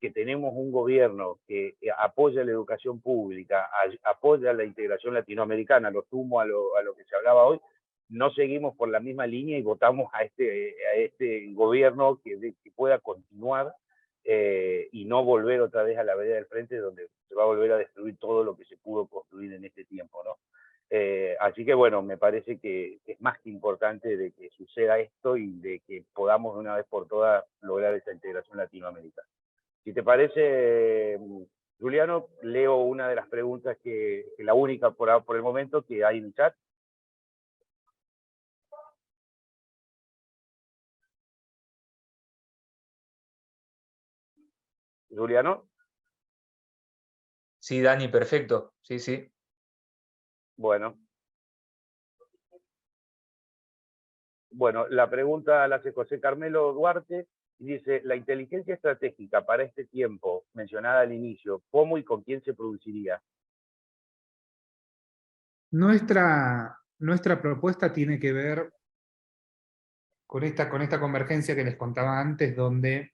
que tenemos un gobierno que apoya la educación pública, apoya la integración latinoamericana, lo sumo a lo que se hablaba hoy, no seguimos por la misma línea y votamos a este gobierno que pueda continuar y no volver otra vez a la vereda del frente, donde se va a volver a destruir todo lo que se pudo construir en este tiempo, ¿no? Así que bueno, me parece que es más que importante de que suceda esto y de que podamos de una vez por todas lograr esa integración latinoamericana. Si te parece, Juliano, leo una de las preguntas que la única por el momento que hay en el chat. Juliano. Sí, Dani, perfecto. Sí, sí. Bueno. Bueno, la pregunta la hace José Carmelo Duarte y dice, la inteligencia estratégica para este tiempo, mencionada al inicio, ¿cómo y con quién se produciría? Nuestra propuesta tiene que ver con esta convergencia que les contaba antes, donde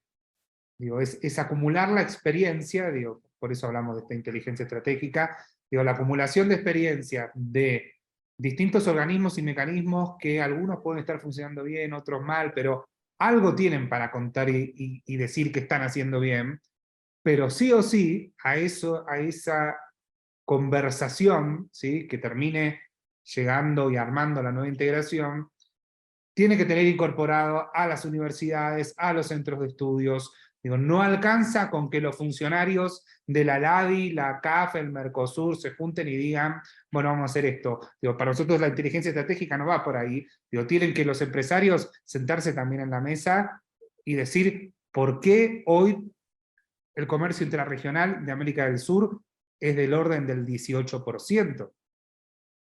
digo, es acumular la experiencia, digo, por eso hablamos de esta inteligencia estratégica, digo, la acumulación de experiencia de distintos organismos y mecanismos que algunos pueden estar funcionando bien, otros mal, pero algo tienen para contar y decir que están haciendo bien, pero sí o sí, a esa conversación, ¿sí?, que termine llegando y armando la nueva integración, tiene que tener incorporado a las universidades, a los centros de estudios. Digo, no alcanza con que los funcionarios de la LADI, la CAF, el Mercosur se junten y digan, bueno, vamos a hacer esto. Digo, para nosotros la inteligencia estratégica no va por ahí. Digo, tienen que los empresarios sentarse también en la mesa y decir por qué hoy el comercio intrarregional de América del Sur es del orden del 18%.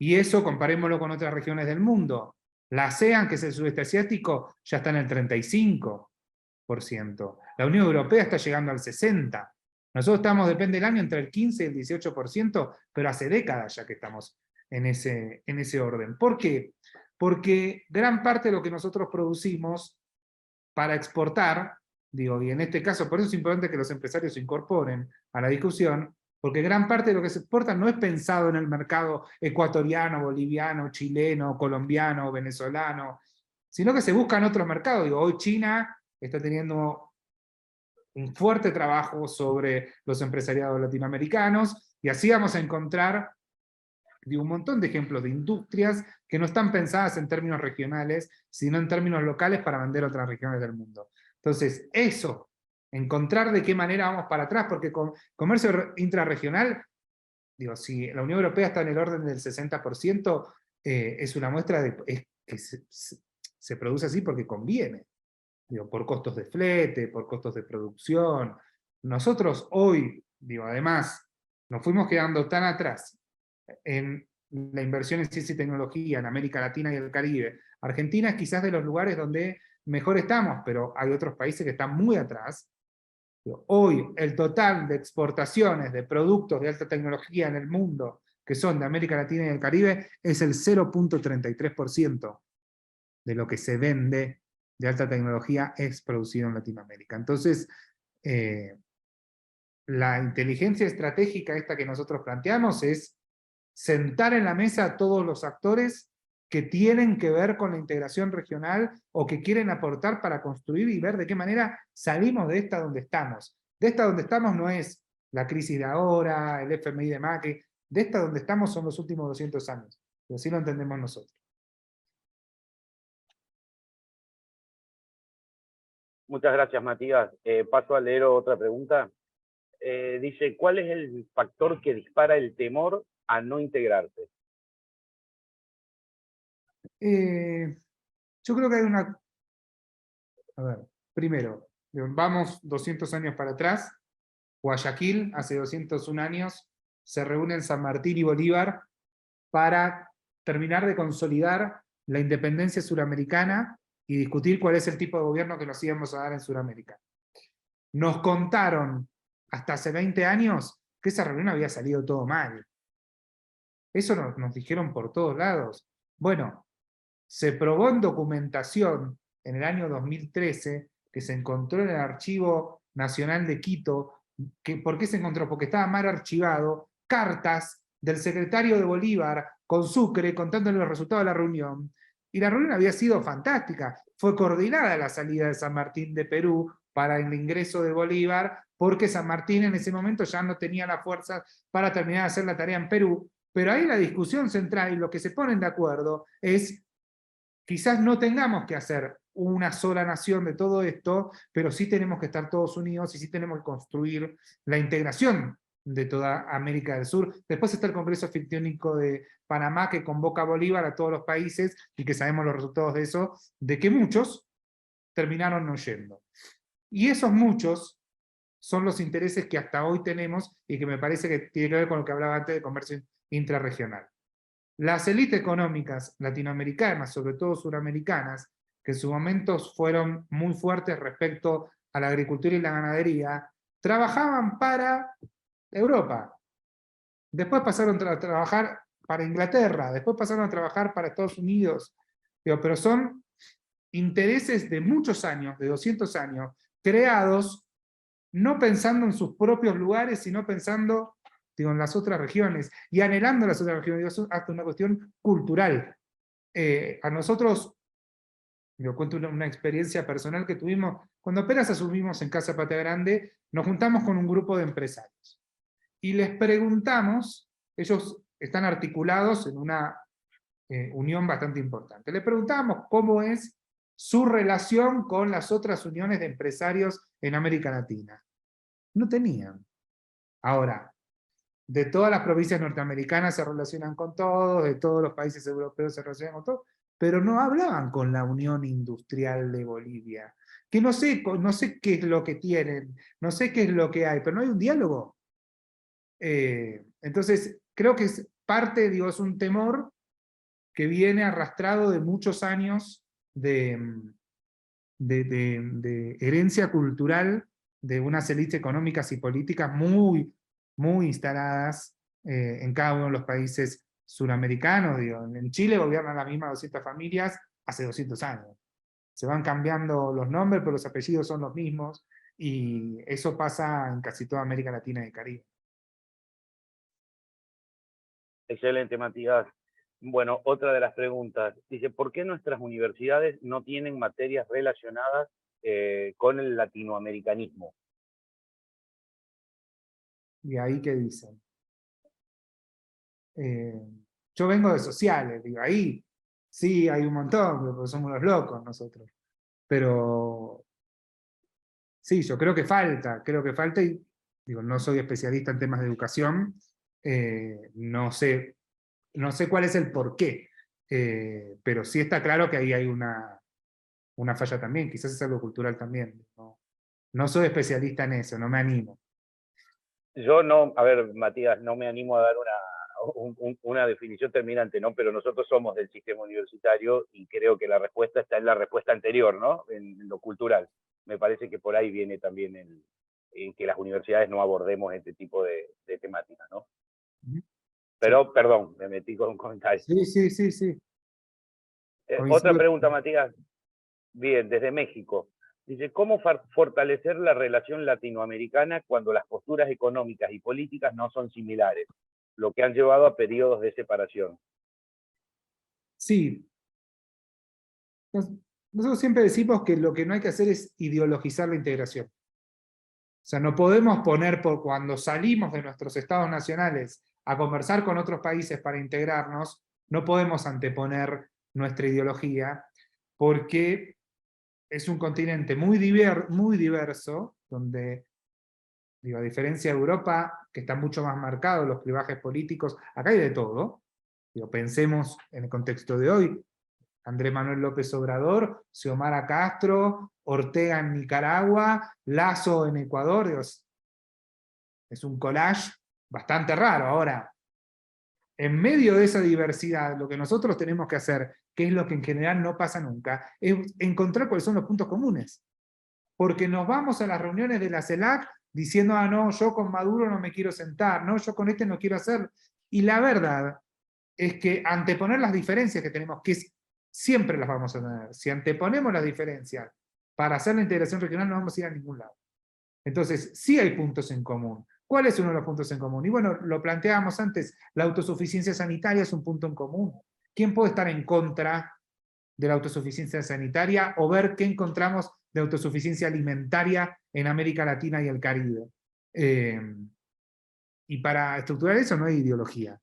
Y eso comparémoslo con otras regiones del mundo. La ASEAN, que es el sudeste asiático, ya está en el 35%. La Unión Europea está llegando al 60%. Nosotros estamos, depende del año, entre el 15 y el 18%, pero hace décadas ya que estamos en ese orden. ¿Por qué? Porque gran parte de lo que nosotros producimos para exportar, digo, y en este caso, por eso es importante que los empresarios se incorporen a la discusión, porque gran parte de lo que se exporta no es pensado en el mercado ecuatoriano, boliviano, chileno, colombiano, venezolano, sino que se busca en otros mercados. Digo, hoy China está teniendo un fuerte trabajo sobre los empresariados latinoamericanos, y así vamos a encontrar de un montón de ejemplos de industrias que no están pensadas en términos regionales, sino en términos locales para vender a otras regiones del mundo. Entonces, eso, encontrar de qué manera vamos para atrás, porque con comercio intrarregional, digo, si la Unión Europea está en el orden del 60%, es una muestra de que se produce así porque conviene. Digo, por costos de flete, por costos de producción. Nosotros hoy, digo, además, nos fuimos quedando tan atrás en la inversión en ciencia y tecnología en América Latina y el Caribe. Argentina es quizás de los lugares donde mejor estamos, pero hay otros países que están muy atrás. Hoy el total de exportaciones de productos de alta tecnología en el mundo, que son de América Latina y el Caribe, es el 0.33% de lo que se vende de alta tecnología es producido en Latinoamérica. Entonces, la inteligencia estratégica esta que nosotros planteamos es sentar en la mesa a todos los actores que tienen que ver con la integración regional o que quieren aportar para construir y ver de qué manera salimos de esta donde estamos. De esta donde estamos no es la crisis de ahora, el FMI de Macri, de esta donde estamos son los últimos 200 años. Y así lo entendemos nosotros. Muchas gracias, Matías. Paso a leer otra pregunta. Dice, ¿cuál es el factor que dispara el temor a no integrarse? Yo creo que hay una... A ver, primero, vamos 200 años para atrás. Guayaquil, hace 201 años, se reúnen San Martín y Bolívar para terminar de consolidar la independencia suramericana y discutir cuál es el tipo de gobierno que nos íbamos a dar en Sudamérica. Nos contaron hasta hace 20 años que esa reunión había salido todo mal. Eso nos dijeron por todos lados. Bueno, se probó en documentación en el año 2013, que se encontró en el Archivo Nacional de Quito. ¿Por qué se encontró? Porque estaba mal archivado, cartas del secretario de Bolívar con Sucre contándole los resultados de la reunión. Y la reunión había sido fantástica. Fue coordinada la salida de San Martín de Perú para el ingreso de Bolívar, porque San Martín en ese momento ya no tenía la fuerza para terminar de hacer la tarea en Perú. Pero ahí la discusión central y lo que se ponen de acuerdo es: quizás no tengamos que hacer una sola nación de todo esto, pero sí tenemos que estar todos unidos y sí tenemos que construir la integración de toda América del Sur. Después está el Congreso Fictiónico de Panamá, que convoca a Bolívar a todos los países, y que sabemos los resultados de eso, de que muchos terminaron no yendo. Y esos muchos son los intereses que hasta hoy tenemos, y que me parece que tiene que ver con lo que hablaba antes de comercio intrarregional. Las élites económicas latinoamericanas, sobre todo suramericanas, que en su momento fueron muy fuertes respecto a la agricultura y la ganadería, trabajaban para Europa. Después pasaron a trabajar para Inglaterra, después pasaron a trabajar para Estados Unidos. Pero son intereses de muchos años, de 200 años, creados no pensando en sus propios lugares, sino pensando en las otras regiones, y anhelando las otras regiones. Es hasta una cuestión cultural. A nosotros, yo cuento una experiencia personal que tuvimos, cuando apenas asumimos en Casa Patria Grande, nos juntamos con un grupo de empresarios, y les preguntamos, ellos están articulados en una unión bastante importante, les preguntábamos cómo es su relación con las otras uniones de empresarios en América Latina. No tenían. Ahora, de todas las provincias norteamericanas se relacionan con todos, de todos los países europeos se relacionan con todos, pero no hablaban con la Unión Industrial de Bolivia, que no sé qué es lo que tienen, no sé qué es lo que hay, pero no hay un diálogo. Entonces, creo que es parte, es un temor que viene arrastrado de muchos años de herencia cultural de unas élites económicas y políticas muy instaladas en cada uno de los países suramericanos. En Chile gobiernan las mismas 200 familias hace 200 años. Se van cambiando los nombres, pero los apellidos son los mismos, y eso pasa en casi toda América Latina y Caribe. Excelente, Matías. Bueno, otra de las preguntas. Dice, ¿por qué nuestras universidades no tienen materias relacionadas con el latinoamericanismo? ¿Y ahí qué dicen? Yo vengo de sociales, ahí sí hay un montón, pero somos los locos nosotros. Pero sí, yo creo que falta, y no soy especialista en temas de educación, no sé cuál es el porqué, pero sí está claro que ahí hay una falla también, quizás es algo cultural también. No soy especialista en eso, no me animo. Yo no, a ver, Matías, no me animo a dar una definición terminante, ¿no? Pero nosotros somos del sistema universitario y creo que la respuesta está en la respuesta anterior, ¿no? En lo cultural. Me parece que por ahí viene también en que las universidades no abordemos este tipo de temáticas, ¿no? Pero, sí. Perdón, me metí con un comentario. Sí. Otra pregunta, Matías. Bien, desde México. Dice, ¿cómo fortalecer la relación latinoamericana cuando las posturas económicas y políticas no son similares, lo que han llevado a periodos de separación? Sí. Nosotros siempre decimos que lo que no hay que hacer es ideologizar la integración. O sea, no podemos poner, por cuando salimos de nuestros estados nacionales a conversar con otros países para integrarnos, no podemos anteponer nuestra ideología, porque es un continente muy diverso, donde, a diferencia de Europa, que está mucho más marcado los clivajes políticos, acá hay de todo. Pensemos en el contexto de hoy, Andrés Manuel López Obrador, Xiomara Castro, Ortega en Nicaragua, Lasso en Ecuador. Es un collage bastante raro. Ahora, en medio de esa diversidad, lo que nosotros tenemos que hacer, que es lo que en general no pasa nunca, es encontrar cuáles son los puntos comunes. Porque nos vamos a las reuniones de la CELAC diciendo, no, yo con Maduro no me quiero sentar, no, yo con este no quiero hacer. Y la verdad es que anteponer las diferencias que tenemos, siempre las vamos a tener, si anteponemos las diferencias para hacer la integración regional, no vamos a ir a ningún lado. Entonces, sí hay puntos en común. ¿Cuál es uno de los puntos en común? Y bueno, lo planteábamos antes, la autosuficiencia sanitaria es un punto en común. ¿Quién puede estar en contra de la autosuficiencia sanitaria o ver qué encontramos de autosuficiencia alimentaria en América Latina y el Caribe? Y para estructurar eso no hay ideología.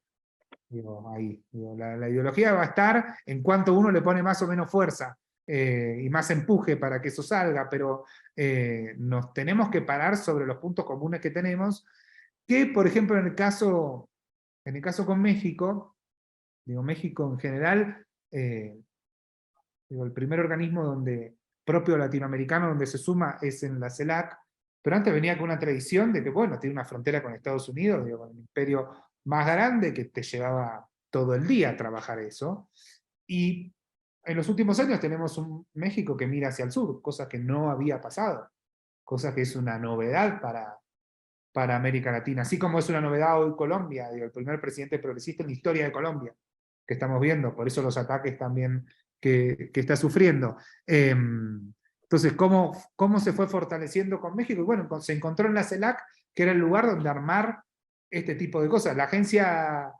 La ideología va a estar en cuanto uno le pone más o menos fuerza. y más empuje para que eso salga, pero nos tenemos que parar sobre los puntos comunes que tenemos, que por ejemplo en el caso con México, digo México en general, digo, el primer organismo propio latinoamericano donde se suma es en la CELAC, pero antes venía con una tradición de que, bueno, tiene una frontera con Estados Unidos, digo, con el imperio más grande que te llevaba todo el día a trabajar eso, y en los últimos años tenemos un México que mira hacia el sur, cosa que no había pasado, cosa que es una novedad para América Latina, así como es una novedad hoy Colombia, digo, el primer presidente progresista en la historia de Colombia, que estamos viendo, por eso los ataques también que está sufriendo. Entonces, ¿cómo se fue fortaleciendo con México? Y bueno, se encontró en la CELAC, que era el lugar donde armar este tipo de cosas. La Agencia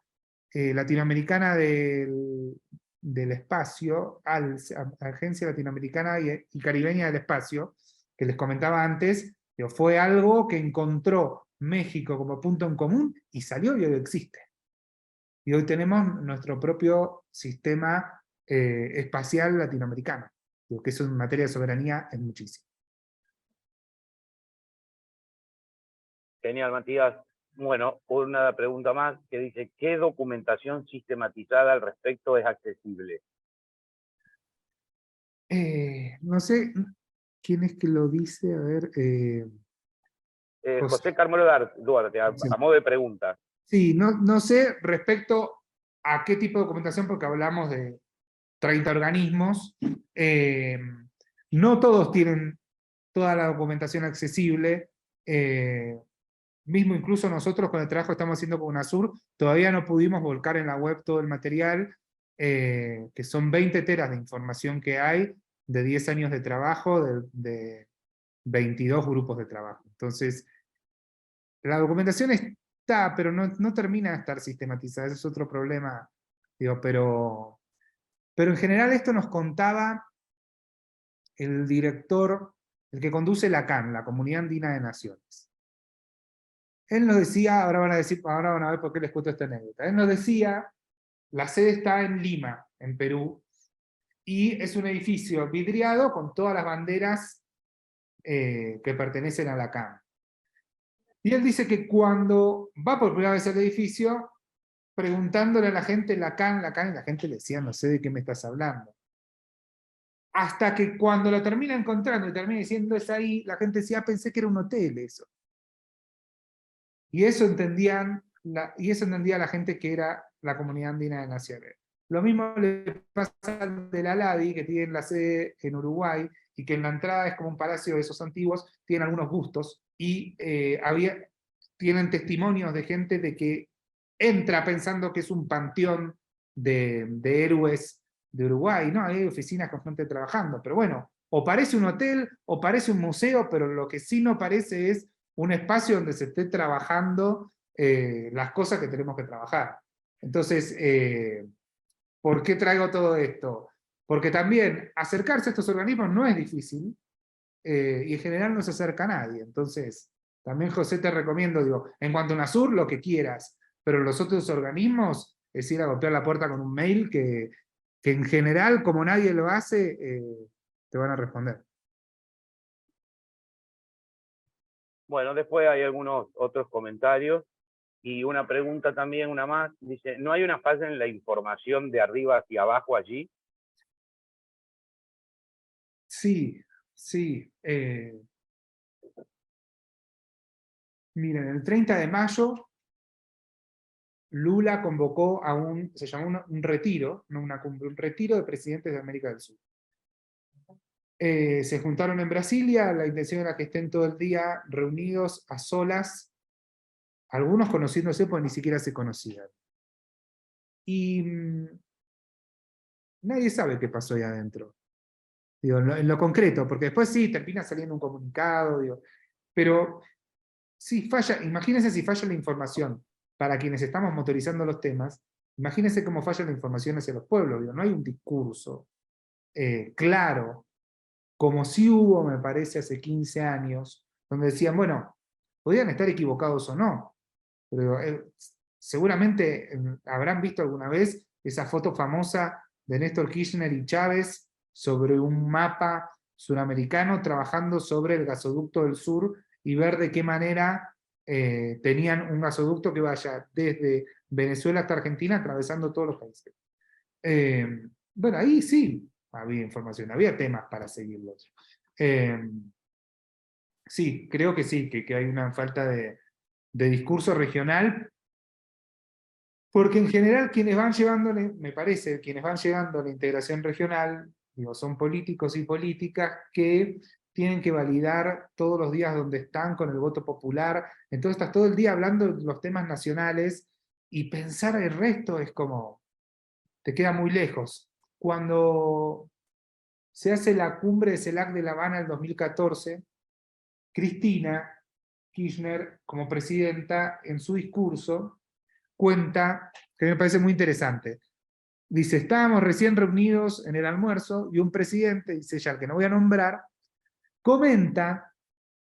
Latinoamericana del Espacio, Agencia Latinoamericana y Caribeña del Espacio, que les comentaba antes, fue algo que encontró México como punto en común y salió y hoy existe. Y hoy tenemos nuestro propio sistema espacial latinoamericano, que eso en materia de soberanía es muchísimo. Genial, Matías. Bueno, una pregunta más que dice, ¿qué documentación sistematizada al respecto es accesible? No sé quién es que lo dice, a ver... José Carmelo Duarte, a modo de pregunta. Sí, no sé respecto a qué tipo de documentación, porque hablamos de 30 organismos. No todos tienen toda la documentación accesible. Mismo incluso nosotros con el trabajo que estamos haciendo con UNASUR, todavía no pudimos volcar en la web todo el material, que son 20 teras de información que hay, de 10 años de trabajo, de 22 grupos de trabajo. Entonces, la documentación está, pero no termina de estar sistematizada, ese es otro problema. Digo, pero en general esto nos contaba el director, el que conduce la CAN, la Comunidad Andina de Naciones. Él nos decía, ahora van a ver por qué les cuento esta anécdota. Él nos decía, la sede está en Lima, en Perú, y es un edificio vidriado con todas las banderas que pertenecen a la CAN. Y él dice que cuando va por primera vez al edificio, preguntándole a la gente, la CAN, y la gente le decía, no sé de qué me estás hablando. Hasta que cuando lo termina encontrando y termina diciendo es ahí, la gente decía, pensé que era un hotel eso. Y eso entendía la gente que era la Comunidad Andina de Naciones. Lo mismo le pasa al de la LADI, que tiene la sede en Uruguay, y que en la entrada es como un palacio de esos antiguos, tiene algunos bustos, y tienen testimonios de gente de que entra pensando que es un panteón de héroes de Uruguay, ¿no? Hay oficinas con gente trabajando, pero bueno, o parece un hotel, o parece un museo, pero lo que sí no parece es un espacio donde se esté trabajando las cosas que tenemos que trabajar. Entonces, ¿por qué traigo todo esto? Porque también acercarse a estos organismos no es difícil, y en general no se acerca a nadie. Entonces, también José te recomiendo, digo, en cuanto a UNASUR, lo que quieras, pero los otros organismos, es ir a golpear la puerta con un mail que en general, como nadie lo hace, te van a responder. Bueno, después hay algunos otros comentarios y una pregunta también, una más. Dice, ¿no hay una falla en la información de arriba hacia abajo allí? Sí. Miren, el 30 de mayo, Lula convocó se llamó un retiro, no una cumbre, un retiro de presidentes de América del Sur. Se juntaron en Brasilia, la intención era que estén todo el día reunidos a solas, algunos conociéndose porque ni siquiera se conocían. Y nadie sabe qué pasó ahí adentro. Digo, en lo concreto, porque después sí, termina saliendo un comunicado, digo, pero si falla, imagínense si falla la información para quienes estamos motorizando los temas, imagínense cómo falla la información hacia los pueblos, digo, no hay un discurso claro, como si hubo, me parece, hace 15 años, donde decían, bueno, podían estar equivocados o no, pero seguramente habrán visto alguna vez esa foto famosa de Néstor Kirchner y Chávez sobre un mapa suramericano, trabajando sobre el gasoducto del sur, y ver de qué manera tenían un gasoducto que vaya desde Venezuela hasta Argentina, atravesando todos los países. Bueno, ahí sí había información, había temas para seguirlos. Sí, creo que sí, que hay una falta de discurso regional, porque en general quienes van llevándole, me parece, quienes van llegando a la integración regional, digo, son políticos y políticas que tienen que validar todos los días donde están con el voto popular, entonces estás todo el día hablando de los temas nacionales, y pensar el resto es como, te queda muy lejos. Cuando se hace la cumbre de CELAC de La Habana en 2014, Cristina Kirchner, como presidenta, en su discurso, cuenta, que me parece muy interesante. Dice, estábamos recién reunidos en el almuerzo, y un presidente, dice ella, al que no voy a nombrar, comenta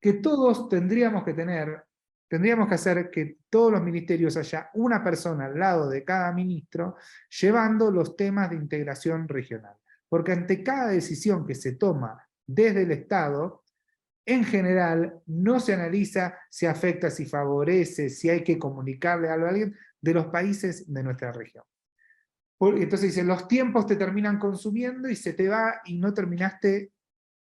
que todos tendríamos que hacer que todos los ministerios haya una persona al lado de cada ministro, llevando los temas de integración regional. Porque ante cada decisión que se toma desde el Estado, en general no se analiza si afecta, si favorece, si hay que comunicarle algo a alguien de los países de nuestra región. Entonces dice, los tiempos te terminan consumiendo y se te va y no terminaste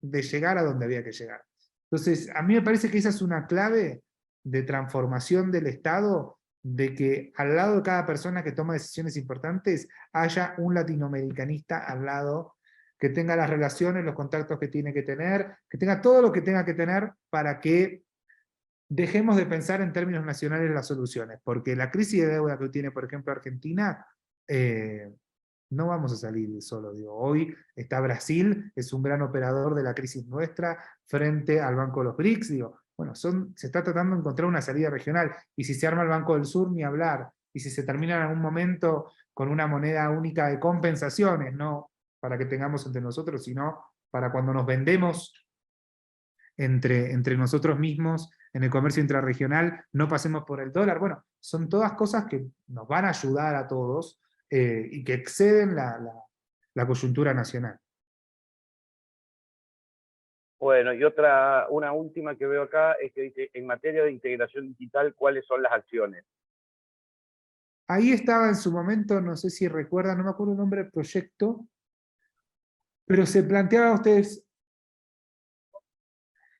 de llegar a donde había que llegar. Entonces, a mí me parece que esa es una clave de transformación del Estado, de que al lado de cada persona que toma decisiones importantes haya un latinoamericanista al lado, que tenga las relaciones, los contactos que tiene que tener, que tenga todo lo que tenga que tener para que dejemos de pensar en términos nacionales las soluciones, porque la crisis de deuda que tiene, por ejemplo, Argentina, no vamos a salir solo. Digo, hoy está Brasil, es un gran operador de la crisis nuestra, frente al Banco de los BRICS. Digo, bueno, se está tratando de encontrar una salida regional, y si se arma el Banco del Sur, ni hablar, y si se termina en algún momento con una moneda única de compensaciones, no para que tengamos entre nosotros, sino para cuando nos vendemos entre nosotros mismos en el comercio intrarregional, no pasemos por el dólar. Bueno, son todas cosas que nos van a ayudar a todos, y que exceden la coyuntura nacional. Bueno, y una última que veo acá es que dice, en materia de integración digital, ¿cuáles son las acciones? Ahí estaba en su momento, no sé si recuerdan, no me acuerdo el nombre del proyecto, pero se planteaba a ustedes,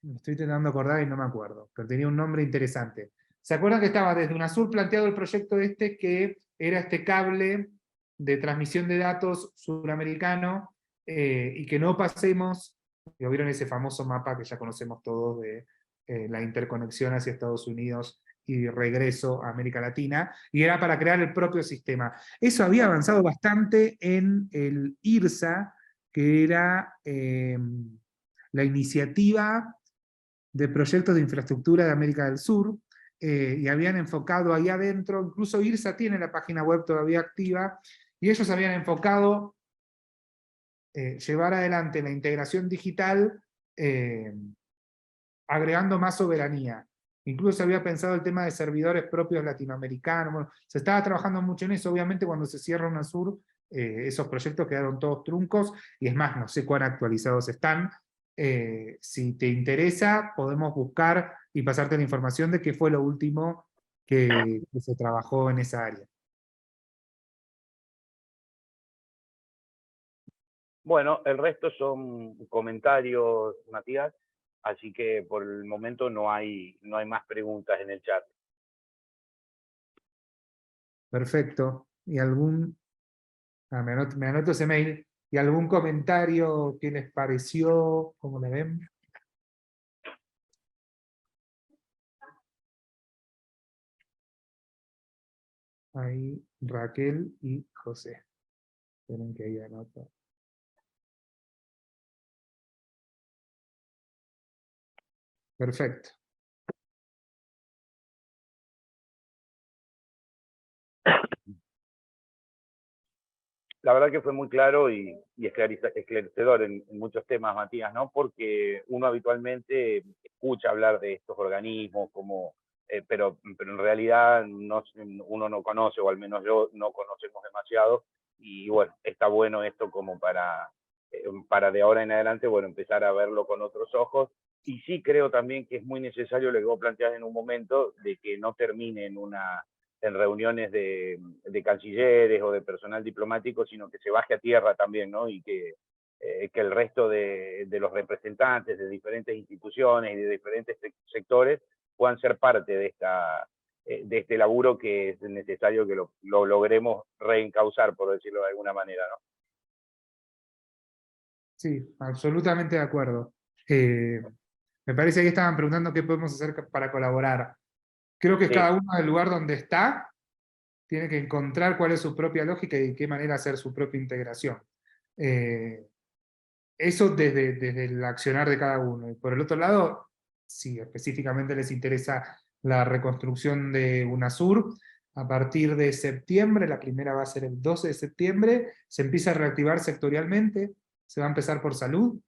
me estoy intentando acordar y no me acuerdo, pero tenía un nombre interesante. ¿Se acuerdan que estaba desde UNASUR planteado el proyecto que era este cable de transmisión de datos suramericano, y que no pasemos, lo vieron ese famoso mapa que ya conocemos todos de la interconexión hacia Estados Unidos y regreso a América Latina, y era para crear el propio sistema. Eso había avanzado bastante en el IRSA, que era la iniciativa de proyectos de infraestructura de América del Sur, y habían enfocado ahí adentro, incluso IRSA tiene la página web todavía activa, y ellos habían enfocado llevar adelante la integración digital, agregando más soberanía. Incluso se había pensado el tema de servidores propios latinoamericanos. Bueno, se estaba trabajando mucho en eso. Obviamente cuando se cierra UNASUR, esos proyectos quedaron todos truncos, y es más, no sé cuán actualizados están. Si te interesa, podemos buscar y pasarte la información de qué fue lo último que se trabajó en esa área. Bueno, el resto son comentarios, Matías, así que por el momento no hay más preguntas en el chat. Perfecto. ¿Y me anoto ese mail? ¿Y algún comentario que les pareció? ¿Cómo le ven? Ahí Raquel y José. Esperen que ahí anoto. Perfecto. La verdad que fue muy claro y esclarecedor en muchos temas, Matías, ¿no? Porque uno habitualmente escucha hablar de estos organismos, pero en realidad uno no conoce, o al menos yo no conocemos demasiado, y bueno, está bueno esto como para para de ahora en adelante, bueno, empezar a verlo con otros ojos. Y sí creo también que es muy necesario lo que vos planteás en un momento, de que no termine en reuniones de cancilleres o de personal diplomático, sino que se baje a tierra también, ¿no? Y que el resto de los representantes de diferentes instituciones y de diferentes sectores puedan ser parte de este laburo, que es necesario que lo logremos reencauzar, por decirlo de alguna manera, ¿no? Sí, absolutamente de acuerdo. Me parece que estaban preguntando qué podemos hacer para colaborar. Creo que Sí, cada uno del lugar donde está tiene que encontrar cuál es su propia lógica y de qué manera hacer su propia integración. Eso desde el accionar de cada uno. Y por el otro lado, si específicamente les interesa la reconstrucción de UNASUR, a partir de septiembre, la primera va a ser el 12 de septiembre, se empieza a reactivar sectorialmente, se va a empezar por salud,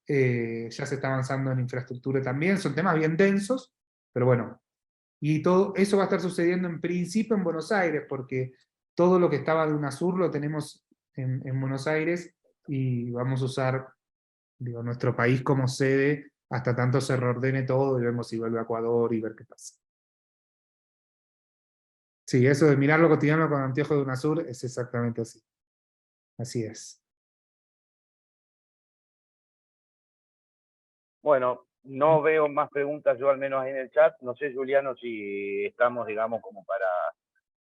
ya se está avanzando en infraestructura también, son temas bien densos, pero bueno, y todo eso va a estar sucediendo en principio en Buenos Aires, porque todo lo que estaba de UNASUR lo tenemos en Buenos Aires, y vamos a usar, digo, nuestro país como sede hasta tanto se reordene todo y vemos si vuelve a Ecuador y ver qué pasa. Sí, eso de mirarlo cotidiano con anteojos de UNASUR es exactamente así. Así es. bueno, no veo más preguntas yo al menos ahí en el chat. No sé, Juliano, si estamos, digamos, como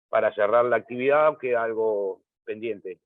para cerrar la actividad o queda algo pendiente.